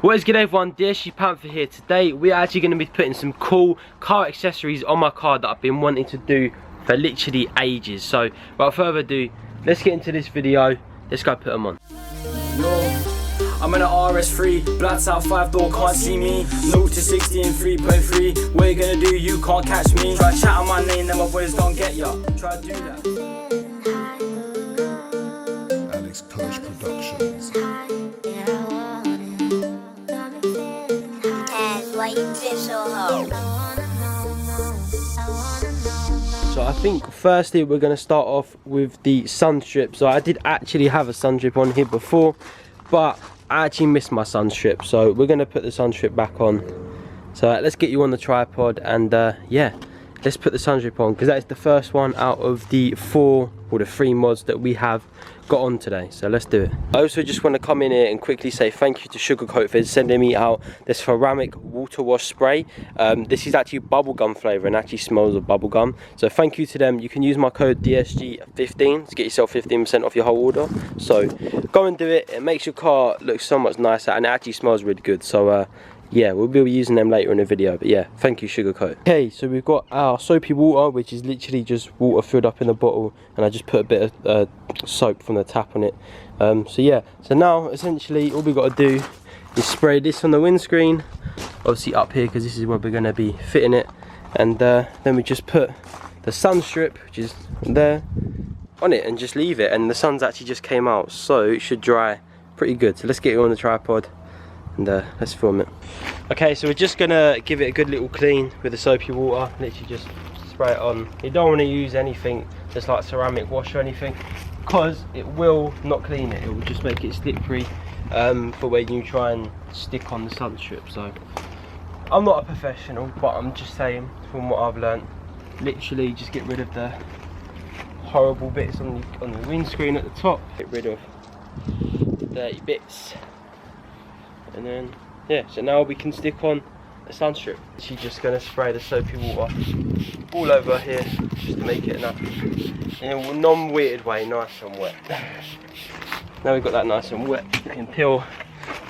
What is good everyone, DSG Panther here. Today we are actually going to be putting some cool car accessories on my car that I've been wanting to do for literally ages. So without further ado, let's get into this video. Let's go put them on. I'm in an RS3, blacks out 5-door, can't see me. 0 to 60 in 3.3. What you gonna do? You can't catch me. Try chat on my name, then my boys don't get ya. Try to do that. Productions. So I think firstly we're going to start off with the sun strip. So I did actually have a sun strip on here before, but I actually missed my sun strip, so we're going to put the sun strip back on. So let's get you on the tripod and yeah, let's put the sun strip on, because that is the first one out of the 4 or the 3 mods that we have got on today. So let's do it. I also just want to come in here and quickly say thank you to SUGR for sending me out this ceramic water wash spray. This is actually bubblegum flavour and actually smells of bubblegum, so thank you to them. You can use my code DSG15 to get yourself 15% off your whole order. So go and do it. It makes your car look so much nicer and it actually smells really good. So yeah, we'll be using them later in the video, but yeah, thank you SUGR. Okay, so we've got our soapy water, which is literally just water filled up in a bottle, and I just put a bit of soap from the tap on it. So yeah, so now essentially all we've got to do is spray this on the windscreen, obviously up here because this is where we're going to be fitting it, and then we just put the sun strip, which is there, on it and just leave it, and the sun's actually just came out, so it should dry pretty good. So let's get you on the tripod and let's film it. Okay, so we're just gonna give it a good little clean with the soapy water. Literally just spray it on. You don't want to use anything that's like ceramic wash or anything, because it will not clean it. It will just make it slippery for when you try and stick on the sun strip. So I'm not a professional, but I'm just saying from what I've learned, literally just get rid of the horrible bits on the windscreen at the top, get rid of the dirty bits. And then, yeah, so now we can stick on the sun strip. She's just going to spray the soapy water all over here, just to make it in a non-weighted way, nice and wet. Now we've got that nice and wet, you can peel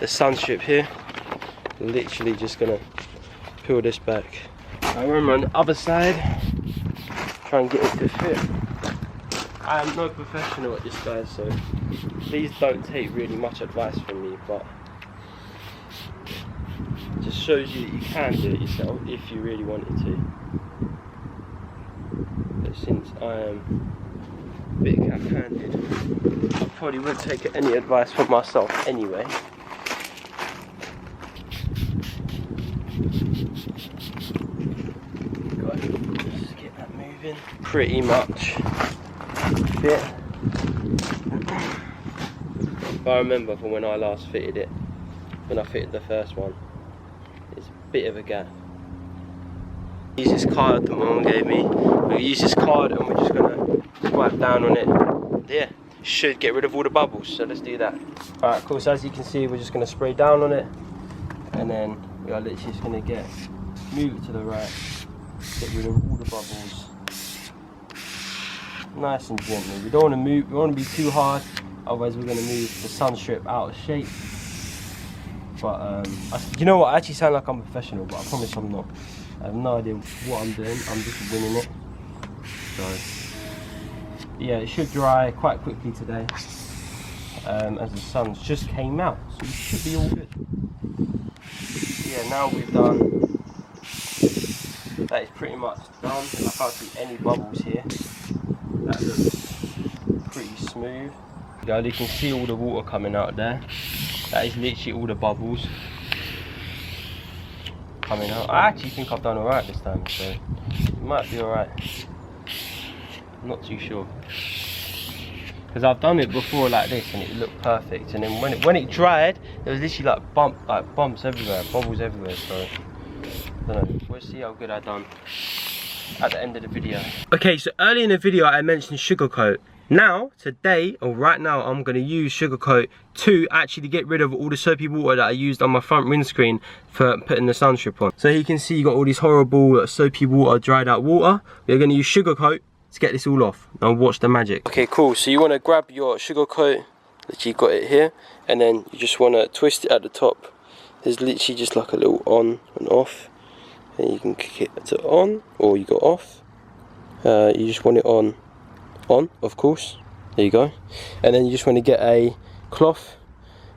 the sun strip here. Literally just going to peel this back. I remember on the other side, try and get it to fit. I am no professional at this, guys, so please don't take really much advice from me, but just shows you that you can do it yourself if you really wanted to. But since I am a bit cap-handed, I probably wouldn't take any advice from myself anyway. Just get that moving. Pretty much fit. If I remember from when I last fitted it, when I fitted the first one, it's a bit of a gap. Use this card that my mum gave me. We'll use this card and we're just gonna swipe down on it. Yeah, should get rid of all the bubbles, so let's do that. Alright, cool, so as you can see, we're just gonna spray down on it, and then we are literally just gonna move it to the right, get rid of all the bubbles. Nice and gently. We don't wanna move, we don't wanna be too hard, otherwise we're gonna move the sun strip out of shape. But you know what, I actually sound like I'm a professional, but I promise I'm not. I have no idea what I'm doing, I'm just winging it. So yeah, it should dry quite quickly today, as the sun's just came out, so it should be all good. Yeah, now we've done, that is pretty much done. I can't see any bubbles here. That looks pretty smooth. You can see all the water coming out there. That is literally all the bubbles coming out. I actually think I've done alright this time, so it might be alright. I'm not too sure, because I've done it before like this and it looked perfect, and then when it dried, there was literally like bumps everywhere, bubbles everywhere. So I don't know. We'll see how good I've done at the end of the video. Okay, so earlier in the video I mentioned SUGR. Now, today, or right now, I'm going to use SUGR to actually get rid of all the soapy water that I used on my front windscreen for putting the sun strip on. So you can see you got all these horrible soapy water, dried out water. We're going to use SUGR to get this all off. Now watch the magic. Okay, cool. So you want to grab your SUGR that you got it here, and then you just want to twist it at the top there's literally just like a little on and off, and you can kick it to on or you go off. You just want it on of course, there you go. And then you just want to get a cloth.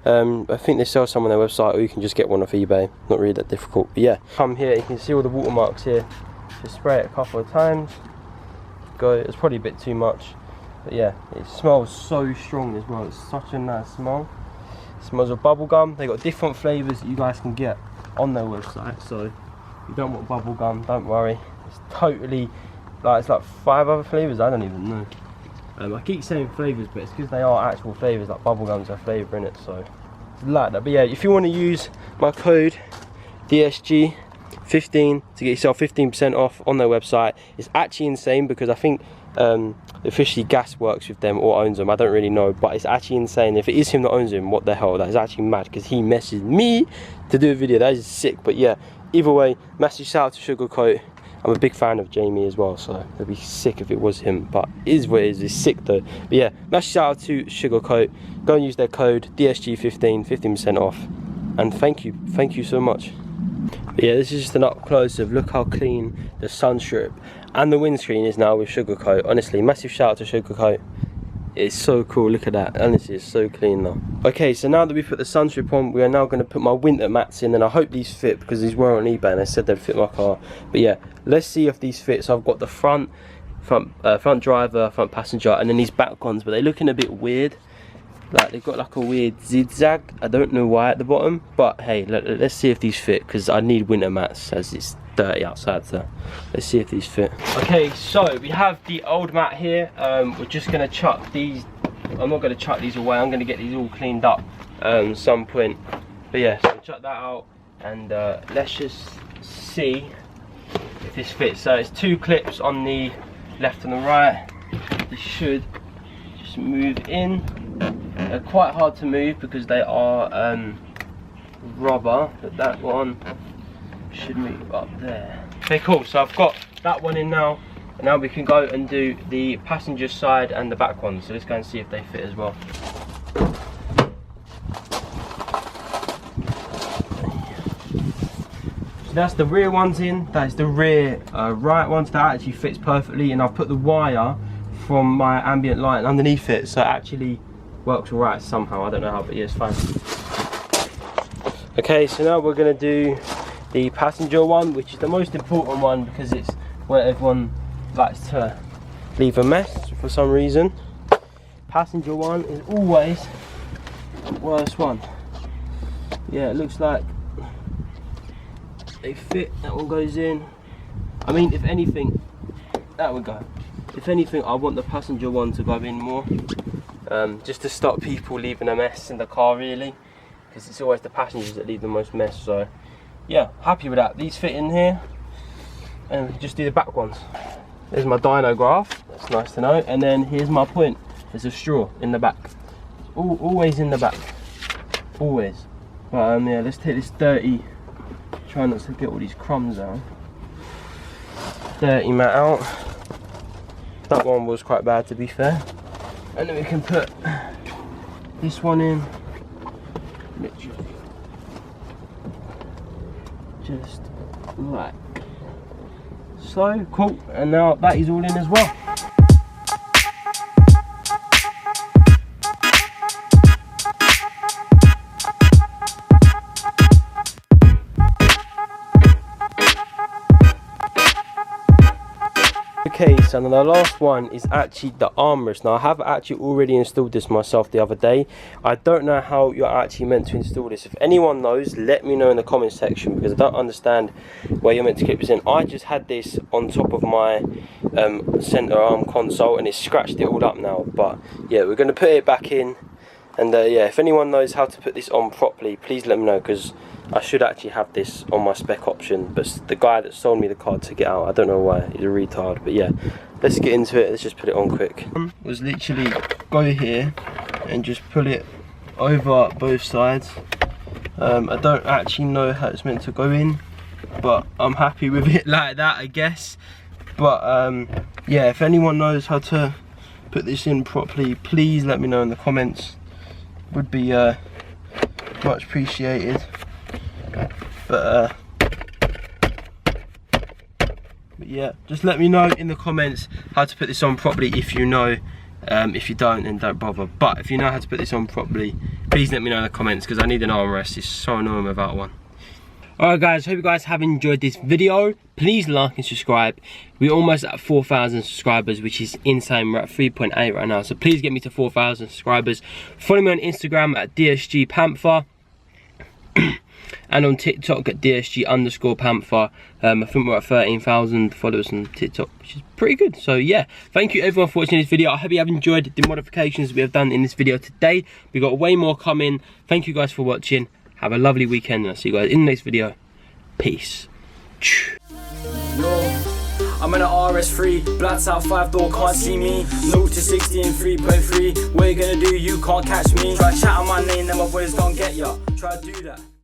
I think they sell some on their website, or you can just get one off eBay, not really that difficult. But yeah, come here, you can see all the watermarks here. Just spray it a couple of times, go. It's probably a bit too much, but yeah, it smells so strong as well. It's such a nice smell. It smells of bubble gum. They got different flavors that you guys can get on their website, so if you don't want bubble gum, don't worry. It's totally like, it's like 5 other flavors, I don't even know. I keep saying flavors, but it's because they are actual flavors, like bubblegum's a flavor in it, so it's like that. But yeah, if you want to use my code DSG15 to get yourself 15% off on their website, it's actually insane, because I think officially Gas works with them or owns them, I don't really know, but it's actually insane. If it is him that owns him, what the hell, that is actually mad, because he messaged me to do a video. That is sick. But yeah, either way, massive shout out to Sugar Coat. I'm a big fan of Jamie as well, so it'd be sick if it was him, but it is what it is. It's sick though. But yeah, massive shout out to Sugar Coat. Go and use their code DSG15, 15% off, and thank you so much. But yeah, this is just an up close of look how clean the sun strip and the windscreen is now with Sugar Coat. Honestly, massive shout out to Sugar Coat. It's so cool, look at that. Honestly, it's so clean though. Okay, so now that we put the sun strip on, we are now going to put my winter mats in, and I hope these fit, because these were on eBay and they said they'd fit my car. But yeah, let's see if these fit. So I've got the front driver, front passenger, and then these back ones, but they're looking a bit weird. Like they've got like a weird zigzag. I don't know why at the bottom, but hey, let's see if these fit, because I need winter mats as it's dirty outside, so let's see if these fit. Okay, so we have the old mat here. We're just gonna chuck these. I'm not gonna chuck these away, I'm gonna get these all cleaned up some point. But yeah, so chuck that out, and let's just see if this fits. So it's 2 clips on the left and the right. This should just move in. They're quite hard to move because they are rubber, but that one should move up there. Okay, cool, so I've got that one in now, and now we can go and do the passenger side and the back one. So let's go and see if they fit as well. So that's the rear ones in, that's the rear right ones. That actually fits perfectly, and I've put the wire from my ambient light underneath it, so it actually works alright somehow. I don't know how, but yeah, it's fine. Okay, so now we're going to do the passenger one, which is the most important one, because it's where everyone likes to leave a mess for some reason. Passenger one is always the worst one. Yeah, it looks like they fit. That one goes in. I mean, if anything, that would go. If anything, I want the passenger one to go in more, just to stop people leaving a mess in the car, really, because it's always the passengers that leave the most mess. So yeah, happy with that. These fit in here, and we just do the back ones. There's my dyno graph, that's nice to know. And then here's my point, there's a straw in the back. Always in the back, always. But yeah, let's take this dirty, try not to get all these crumbs out, dirty mat out. That one was quite bad, to be fair. And then we can put this one in, literally just like so. Cool, and now that is all in as well. Okay, so the last one is actually the armrest. Now I have actually already installed this myself the other day. I don't know how you're actually meant to install this. If anyone knows, let me know in the comment section, because I don't understand where you're meant to clip this in. I just had this on top of my center arm console, and it scratched it all up now. But yeah, we're going to put it back in, and yeah, if anyone knows how to put this on properly, please let me know, because I should actually have this on my spec option, but the guy that sold me the card took it out. I don't know why, he's a retard. But yeah, let's get into it. Let's just put it on quick. Was literally go here and just pull it over both sides. I don't actually know how it's meant to go in, but I'm happy with it like that, I guess. But yeah, if anyone knows how to put this in properly, please let me know in the comments. Would be much appreciated. But yeah, just let me know in the comments how to put this on properly if you know. If you don't, then don't bother. But if you know how to put this on properly, please let me know in the comments, because I need an armrest. It's so annoying without one. Alright guys, hope you guys have enjoyed this video. Please like and subscribe. We're almost at 4,000 subscribers, which is insane. We're at 3.8 right now, so please get me to 4,000 subscribers. Follow me on Instagram at DSGPanther. And on TikTok at DSG_Panther. I think we're at 13,000 followers on TikTok, which is pretty good. So yeah, thank you everyone for watching this video. I hope you have enjoyed the modifications we have done in this video today. We got way more coming. Thank you guys for watching. Have a lovely weekend, and I'll see you guys in the next video. Peace. I'm in an RS3, blacks out 5-door, can't see me. 0 to 60 in 3.3. What you gonna do? You can't catch me. Try chat on my name, then my boys don't get ya. Try to do that.